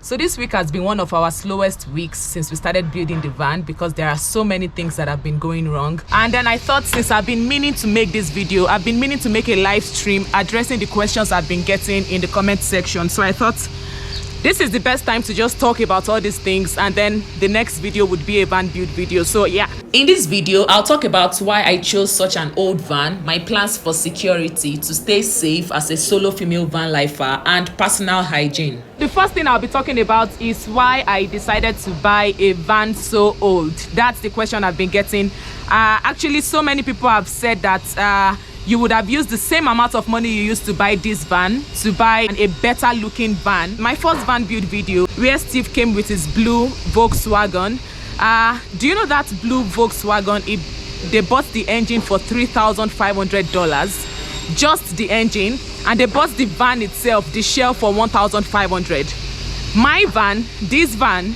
So this week has been one of our slowest weeks since we started building the van because there are so many things that have been going wrong. And then I thought, since I've been meaning to make this video, I've been meaning to make a live stream addressing the questions I've been getting in the comment section. So I thought this is the best time to just talk about all these things, and then the next video would be a van build video. So yeah, in this video I'll talk about why I chose such an old van, my plans for security to stay safe as a solo female van lifer, and personal hygiene. The first thing I'll be talking about is why I decided to buy a van so old. That's the question I've been getting. Actually, so many people have said that you would have used the same amount of money you used to buy this van to buy a better looking van. My first van build video where Steve came with his blue Volkswagen. Do you know that blue Volkswagen, they bought the engine for $3,500, just the engine, and they bought the van itself, the shell, for $1,500. My van, this van,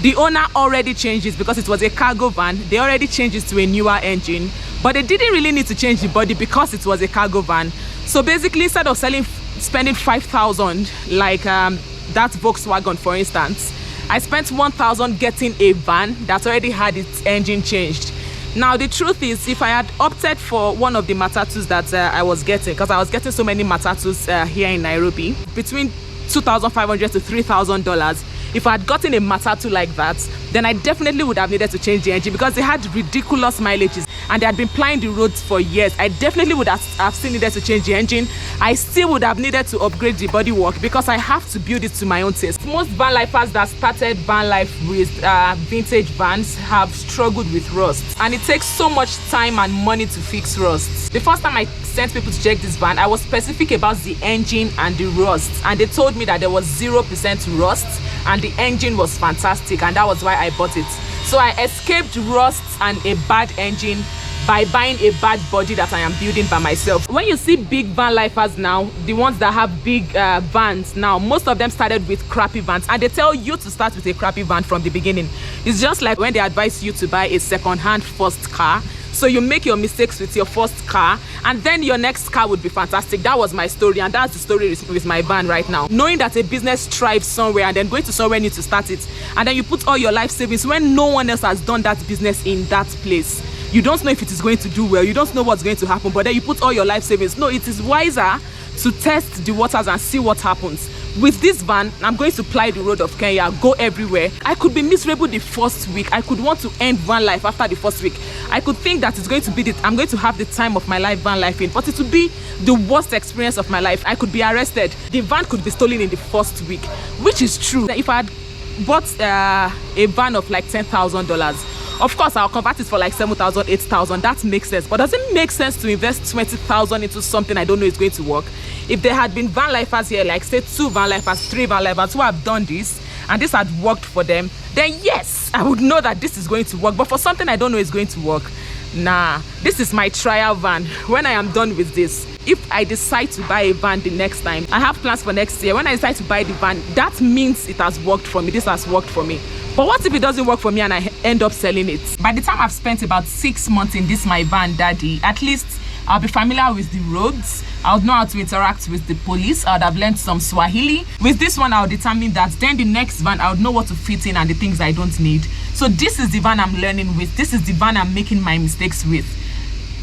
the owner already changed it because it was a cargo van. They already changed it to a newer engine, but they didn't really need to change the body because it was a cargo van. So basically, instead of spending $5,000 like that Volkswagen, for instance, I spent $1,000 getting a van that already had its engine changed. Now the truth is, if I had opted for one of the matatus that I was getting, because I was getting so many matatus here in Nairobi, between $2,500 to $3,000, if I had gotten a matatu like that, then I definitely would have needed to change the engine because they had ridiculous mileages and they had been plying the roads for years. I definitely would have still needed to change the engine. I still would have needed to upgrade the bodywork because I have to build it to my own taste. Most van lifers that started van life with vintage vans have struggled with rust, and it takes so much time and money to fix rust. The first time I sent people to check this van, I was specific about the engine and the rust, and they told me that there was 0% rust and the engine was fantastic, and that was why I bought it. So I escaped rust and a bad engine by buying a bad body that I am building by myself. When you see big van lifers now, the ones that have big vans now, most of them started with crappy vans, and they tell you to start with a crappy van from the beginning. It's just like when they advise you to buy a second-hand first car. So you make your mistakes with your first car, and then your next car would be fantastic. That was my story, and that's the story with my van right now. Knowing that a business thrives somewhere and then going to somewhere new to start it, and then you put all your life savings when no one else has done that business in that place. You don't know if it is going to do well, you don't know what's going to happen, but then you put all your life savings. No, it is wiser to test the waters and see what happens. With this van, I'm going to ply the road of Kenya, go everywhere. I could be miserable the first week. I could want to end van life after the first week. I could think that it's going to be I'm going to have the time of my life van life in, but it would be the worst experience of my life. I could be arrested. The van could be stolen in the first week, which is true. If I had bought a van of like $10,000, of course I'll convert it for like $7,000, $8,000. That makes sense. But does it make sense to invest $20,000 into something I don't know is going to work? If there had been van lifers here, like say 2 van lifers, 3 van lifers who have done this and this had worked for them, then yes, I would know that this is going to work. But for something I don't know is going to work, nah, this is my trial van. When I am done with this, if I decide to buy a van the next time, I have plans for next year. When I decide to buy the van, that means it has worked for me. This has worked for me. But what if it doesn't work for me and I end up selling it? By the time I've spent about 6 months in this my van daddy, at least I'll be familiar with the roads. I'll know how to interact with the police. I would have learned some Swahili. With this one, I'll determine that. Then the next van, I would know what to fit in and the things I don't need. So this is the van I'm learning with. This is the van I'm making my mistakes with.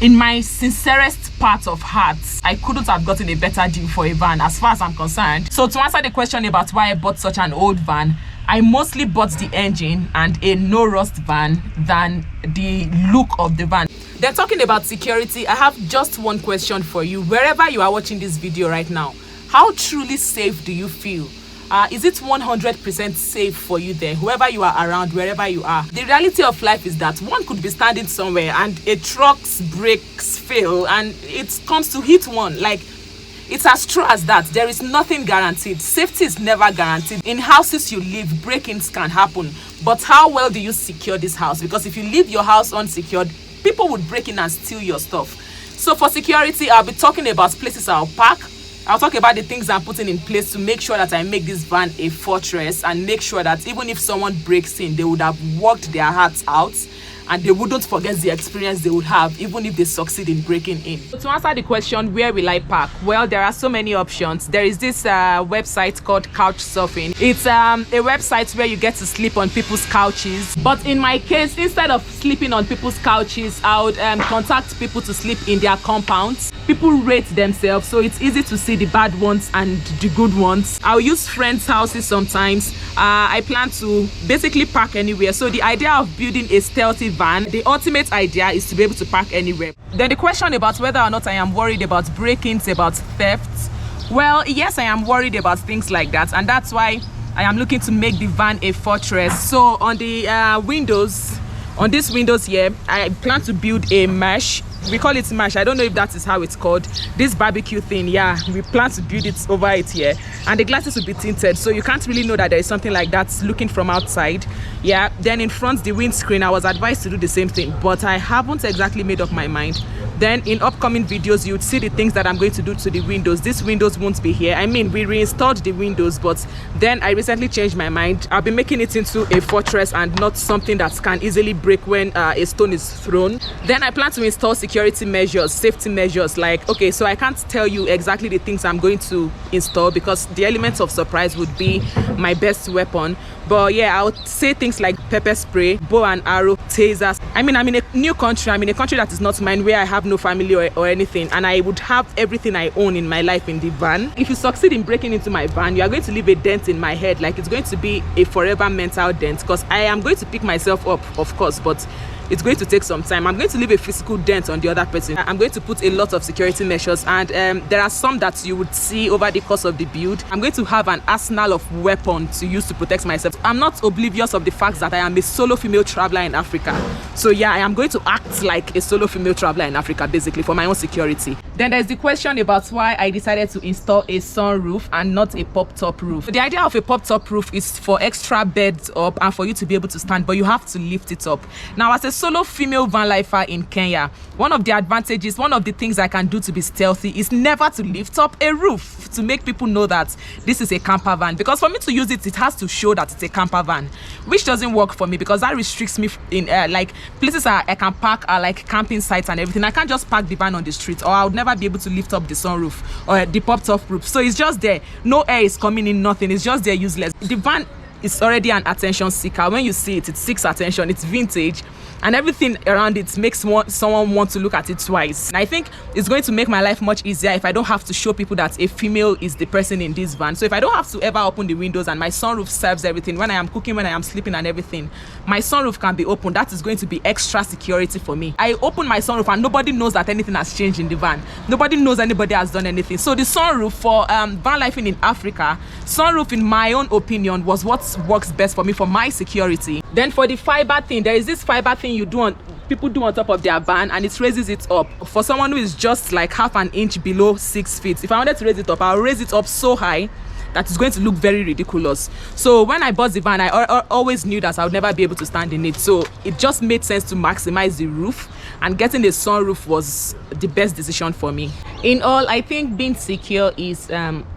In my sincerest part of heart, I couldn't have gotten a better deal for a van as far as I'm concerned. So to answer the question about why I bought such an old van, I mostly bought the engine and a no rust van than the look of the van. Then talking about security, I have just one question for you. Wherever you are watching this video right now, how truly safe do you feel? Is it 100% safe for you there, whoever you are around, wherever you are? The reality of life is that one could be standing somewhere and a truck's brakes fail and it comes to hit one. Like, it's as true as that. There is nothing guaranteed. Safety is never guaranteed. In houses you live, break-ins can happen. But how well do you secure this house? Because if you leave your house unsecured, people would break in and steal your stuff. So for security, I'll be talking about places I'll park. I'll talk about the things I'm putting in place to make sure that I make this van a fortress and make sure that even if someone breaks in, they would have worked their hearts out and they wouldn't forget the experience they would have even if they succeed in breaking in. So to answer the question, where will I park? Well, there are so many options. There is this website called Couchsurfing. It's a website where you get to sleep on people's couches, but in my case, instead of sleeping on people's couches, I would contact people to sleep in their compounds. People rate themselves, so it's easy to see the bad ones and the good ones. I'll use friends' houses sometimes. I plan to basically park anywhere. So the idea of building a stealthy van, the ultimate idea is to be able to park anywhere. Then the question about whether or not I am worried about break-ins, about thefts. Well, yes, I am worried about things like that, and that's why I am looking to make the van a fortress. So on the windows, on these windows here, I plan to build a mesh. We call it mesh. I don't know if that is how it's called. This barbecue thing, yeah, we plan to build it over it here, and the glasses will be tinted, so you can't really know that there is something like that looking from outside. Yeah, then in front, the windscreen, I was advised to do the same thing, but I haven't exactly made up my mind. Then in upcoming videos, you would see the things that I'm going to do to the windows. These windows won't be here. I mean, we reinstalled the windows, but then I recently changed my mind. I'll be making it into a fortress and not something that can easily break when a stone is thrown. Then I plan to install security measures, safety measures. Like, okay, so I can't tell you exactly the things I'm going to install because the elements of surprise would be my best weapon. But yeah, I would say things like pepper spray, bow and arrow, tasers. I mean, I'm in a new country. I'm in a country that is not mine, where I have no family or anything, and I would have everything I own in my life in the van. If you succeed in breaking into my van, you are going to leave a dent in my head. Like, it's going to be a forever mental dent, because I am going to pick myself up, of course, but it's going to take some time. I'm going to leave a physical dent on the other person. I'm going to put a lot of security measures, and there are some that you would see over the course of the build. I'm going to have an arsenal of weapons to use to protect myself. I'm not oblivious of the fact that I am a solo female traveler in Africa. So yeah, I am going to act like a solo female traveler in Africa, basically, for my own security. Then there's the question about why I decided to install a sunroof and not a pop-top roof. The idea of a pop-top roof is for extra beds up and for you to be able to stand, but you have to lift it up. Now, as a solo female van lifer in Kenya, one of the advantages, one of the things I can do to be stealthy is never to lift up a roof, to make people know that this is a camper van. Because for me to use it, it has to show that it's a camper van, which doesn't work for me because that restricts me in like places I can park are like camping sites and everything. I can't just park the van on the street, or I would never be able to lift up the sunroof or the pop-top roof. So it's just there. No air is coming in, nothing. It's just there, useless. The van is already an attention seeker. When you see it, it seeks attention. It's vintage, and everything around it makes someone want to look at it twice. And I think it's going to make my life much easier if I don't have to show people that a female is the person in this van. So if I don't have to ever open the windows, and my sunroof serves everything, when I am cooking, when I am sleeping and everything, my sunroof can be open. That is going to be extra security for me. I open my sunroof and nobody knows that anything has changed in the van. Nobody knows anybody has done anything. So the sunroof for van lifing in Africa, sunroof, in my own opinion, was what works best for me for my security. Then for the fiber thing, there is this fiber thing people do on top of their van, and it raises it up. For someone who is just like half an inch below 6 feet, if I wanted to raise it up, I'll raise it up so high that it's going to look very ridiculous. So when I bought the van, I always knew that I would never be able to stand in it. So it just made sense to maximize the roof, and getting a sunroof was the best decision for me. In all, I think being secure is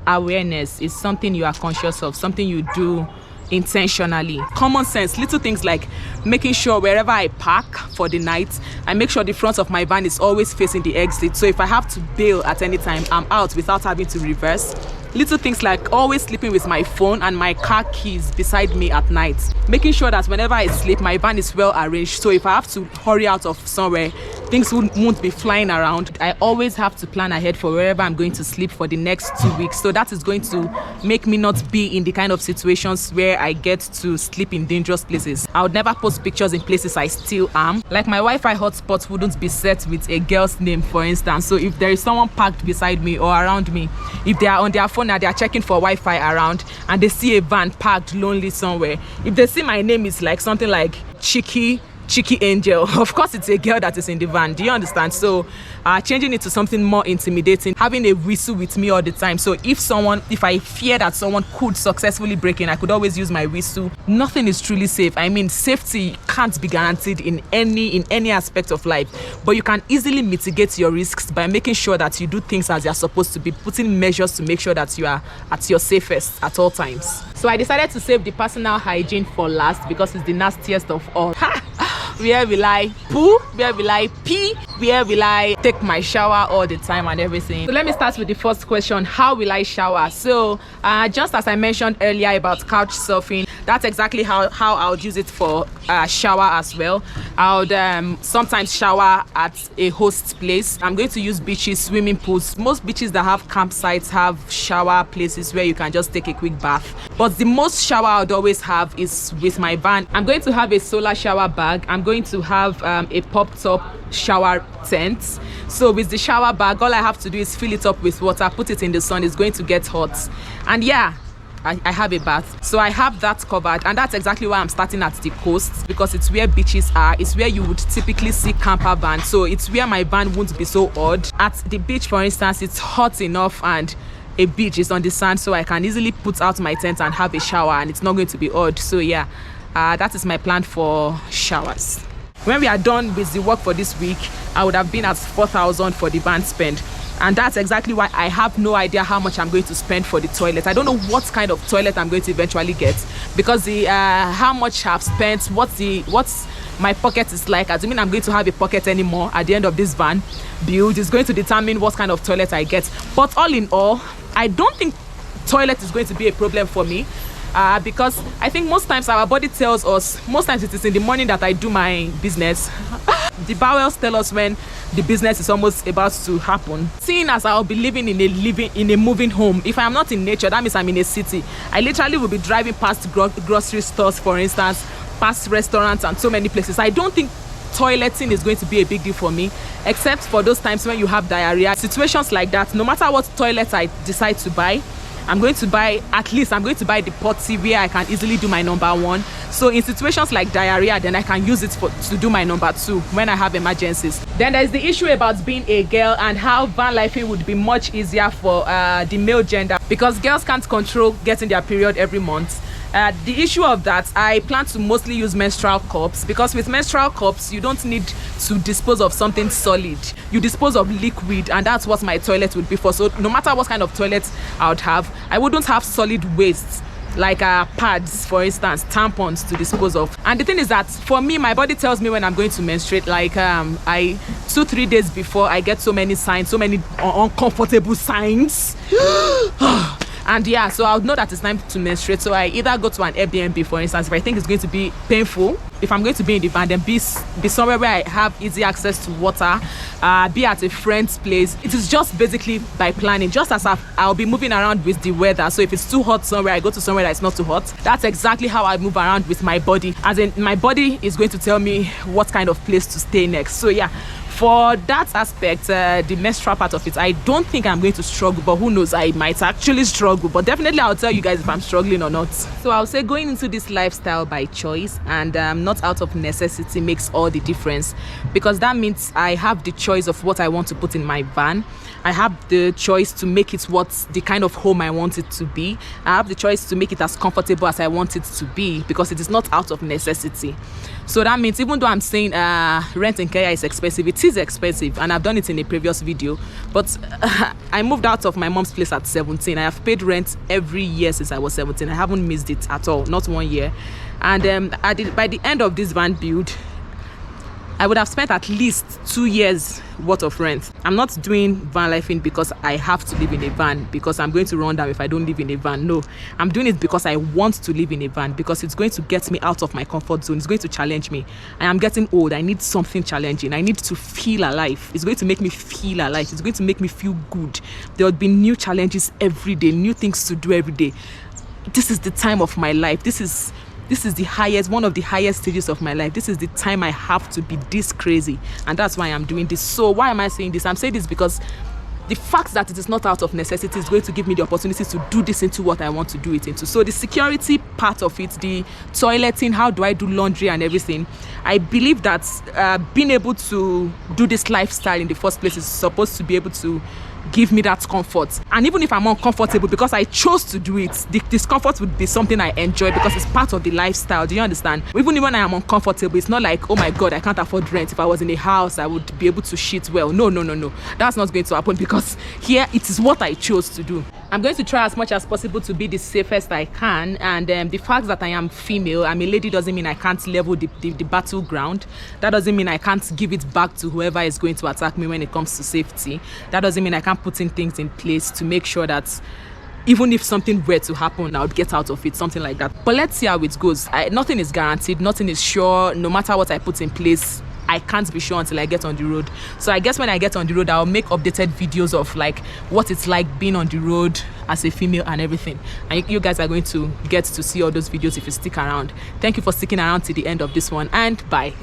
awareness. It's something you are conscious of, something you do intentionally. Common sense, little things like making sure wherever I park for the night, I make sure the front of my van is always facing the exit, so if I have to bail at any time, I'm out without having to reverse. Little things like always sleeping with my phone and my car keys beside me at night, making sure that whenever I sleep, my van is well arranged, so if I have to hurry out of somewhere, things won't be flying around. I always have to plan ahead for wherever I'm going to sleep for the next 2 weeks, so that is going to make me not be in the kind of situations where I get to sleep in dangerous places. I would never post pictures in places I still am. Like, my Wi-Fi hotspot wouldn't be set with a girl's name, for instance. So if there is someone parked beside me or around me, if they are on their phone and they are checking for Wi-Fi around and they see a van parked lonely somewhere, if they see my name is like something like Cheeky Angel, of course it's a girl that is in the van. Do you understand? So changing it to something more intimidating, having a whistle with me all the time, so if I fear that someone could successfully break in, I could always use my whistle. Nothing is truly safe. I mean, safety can't be guaranteed in any aspect of life, but you can easily mitigate your risks by making sure that you do things as you're supposed to be, putting measures to make sure that you are at your safest at all times. So I decided to save the personal hygiene for last because it's the nastiest of all. Where will I poo? Where will I pee? Where will I take my shower all the time and everything? So let me start with the first question. How will I shower? So just as I mentioned earlier about couch surfing, that's exactly how I would use it for shower as well. I would sometimes shower at a host place. I'm going to use beaches, swimming pools. Most beaches that have campsites have shower places where you can just take a quick bath. But the most shower I would always have is with my van. I'm going to have a solar shower bag. I'm going to have a pop-top shower tent. So with the shower bag, all I have to do is fill it up with water, put it in the sun. It's going to get hot. And yeah, I have a bath, so I have that covered, and that's exactly why I'm starting at the coast, because it's where beaches are. It's where you would typically see camper vans, so it's where my van won't be so odd. At the beach, for instance, it's hot enough and a beach is on the sand, so I can easily put out my tent and have a shower, and it's not going to be odd. So yeah, that is my plan for showers. When we are done with the work for this week, I would have been at 4,000 for the van spend. And that's exactly why I have no idea how much I'm going to spend for the toilet. I don't know what kind of toilet I'm going to eventually get, because the how much I've spent, what's my pocket is like, assuming I'm going to have a pocket anymore at the end of this van build, is going to determine what kind of toilet I get. But all in all, I don't think toilet is going to be a problem for me. Because I think most times our body tells us, most times it is in the morning that I do my business. The bowels tell us when the business is almost about to happen. Seeing as I'll be living in a moving home, if I'm not in nature, that means I'm in a city. I literally will be driving past grocery stores, for instance, past restaurants and so many places. I don't think toileting is going to be a big deal for me, except for those times when you have diarrhea. Situations like that, no matter what toilet I decide to buy, I'm going to buy the potty where I can easily do my number one. So in situations like diarrhea, then I can use it to do my number two when I have emergencies. Then there's the issue about being a girl and how van life would be much easier for the male gender, because girls can't control getting their period every month. The issue of that, I plan to mostly use menstrual cups, because with menstrual cups, you don't need to dispose of something solid. You dispose of liquid, and that's what my toilet would be for. So no matter what kind of toilet I would have, I wouldn't have solid waste, like pads, for instance, tampons to dispose of. And the thing is that for me, my body tells me when I'm going to menstruate. Like 2-3 days before, I get so many signs, so many uncomfortable signs. And yeah, so I would know that it's time to menstruate. So I either go to an Airbnb, for instance, if I think it's going to be painful. If I'm going to be in the van, then be somewhere where I have easy access to water, be at a friend's place. It is just basically by planning, just as I'll be moving around with the weather. So if it's too hot somewhere, I go to somewhere that's not too hot. That's exactly how I move around with my body. As in, my body is going to tell me what kind of place to stay next. So yeah, for that aspect, the menstrual part of it, I don't think I'm going to struggle, but who knows, I might actually struggle. But definitely I'll tell you guys if I'm struggling or not. So I'll say going into this lifestyle by choice and not out of necessity makes all the difference, because that means I have the choice of what I want to put in my van. I have the choice to make it the kind of home I want it to be. I have the choice to make it as comfortable as I want it to be, because it is not out of necessity. So that means even though I'm saying rent in Kenya is expensive, it is expensive, and I've done it in a previous video. But I moved out of my mom's place at 17. I have paid rent every year since I was 17. I haven't missed it at all, not 1 year. And by the end of this van build, I would have spent at least 2 years worth of rent. I'm not doing van lifing because I have to live in a van, because I'm going to run down if I don't live in a van. No, I'm doing it because I want to live in a van, because it's going to get me out of my comfort zone. It's going to challenge me. I am getting old. I need something challenging. I need to feel alive. It's going to make me feel alive. It's going to make me feel good. There will be new challenges every day, new things to do every day. This is the time of my life. This is one of the highest stages of my life. This is the time I have to be this crazy, and that's why I'm doing this. So why am I saying this? I'm saying this because the fact that it is not out of necessity is going to give me the opportunity to do this into what I want to do it into. So the security part of it, the toileting, how do I do laundry and everything, I believe that being able to do this lifestyle in the first place is supposed to be able to give me that comfort. And even if I'm uncomfortable, because I chose to do it, the discomfort would be something I enjoy, because it's part of the lifestyle. Do you understand? Even when I am uncomfortable, it's not like, oh my god, I can't afford rent. If I was in a house, I would be able to shit well. No, that's not going to happen, because here it is what I chose to do. I'm going to try as much as possible to be the safest I can, and the fact that I am female, I'm a lady, doesn't mean I can't level the battleground. That doesn't mean I can't give it back to whoever is going to attack me when it comes to safety. That doesn't mean I can't put in things in place to make sure that even if something were to happen, I would get out of it, something like that. But let's see how it goes. Nothing is guaranteed, nothing is sure. No matter what I put in place, I can't be sure until I get on the road. So I guess when I get on the road, I'll make updated videos of like what it's like being on the road as a female and everything. And you guys are going to get to see all those videos if you stick around. Thank you for sticking around to the end of this one, and bye.